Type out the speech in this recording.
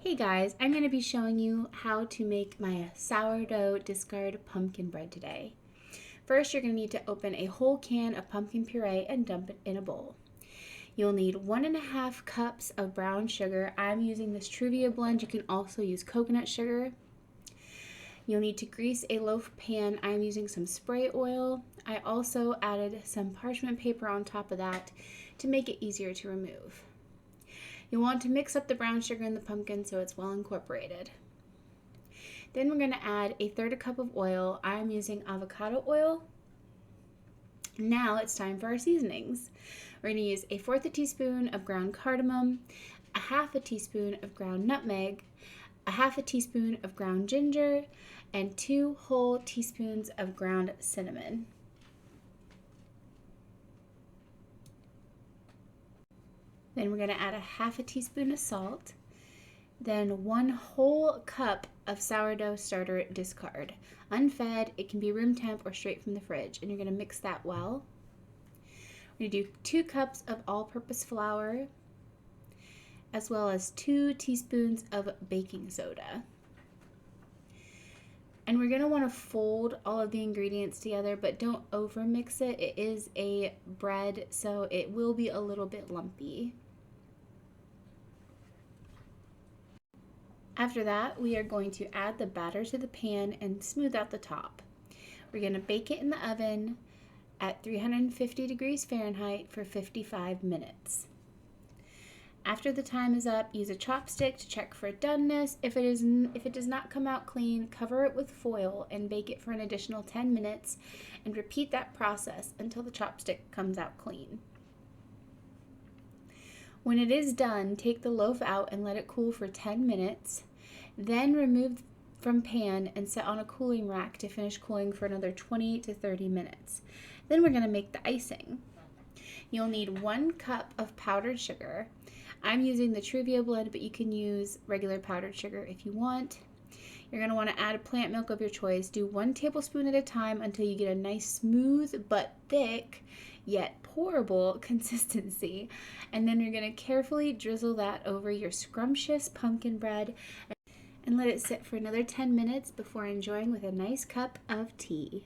Hey guys, I'm going to be showing you how to make my sourdough discard pumpkin bread today. First, you're going to need to open a whole can of pumpkin puree and dump it in a bowl. You'll need 1.5 cups of brown sugar. I'm using this Truvia blend. You can also use coconut sugar. You'll need to grease a loaf pan. I'm using some spray oil. I also added some parchment paper on top of that to make it easier to remove. You'll want to mix up the brown sugar and the pumpkin so it's well incorporated. Then we're going to add 1/3 cup of oil. I'm using avocado oil. Now it's time for our seasonings. We're going to use 1/4 teaspoon of ground cardamom, 1/2 teaspoon of ground nutmeg, 1/2 teaspoon of ground ginger, and 2 whole teaspoons of ground cinnamon. Then we're going to add 1/2 teaspoon of salt. Then 1 whole cup of sourdough starter discard. Unfed, it can be room temp or straight from the fridge. And you're going to mix that well. We're going to do 2 cups of all-purpose flour, as well as 2 teaspoons of baking soda. And we're going to want to fold all of the ingredients together, but don't over mix it. It is a bread, so it will be a little bit lumpy. After that, we are going to add the batter to the pan and smooth out the top. We're going to bake it in the oven at 350 degrees Fahrenheit for 55 minutes. After the time is up, use a chopstick to check for doneness. If it does not come out clean, cover it with foil and bake it for an additional 10 minutes and repeat that process until the chopstick comes out clean. When it is done, take the loaf out and let it cool for 10 minutes. Then remove from pan and set on a cooling rack to finish cooling for another 20 to 30 minutes. Then we're going to make the icing. You'll need 1 cup of powdered sugar. I'm using the Truvia blend, but you can use regular powdered sugar if you want. You're going to want to add plant milk of your choice. Do 1 tablespoon at a time until you get a nice smooth but thick yet pourable consistency. And then you're going to carefully drizzle that over your scrumptious pumpkin bread and let it sit for another 10 minutes before enjoying with a nice cup of tea.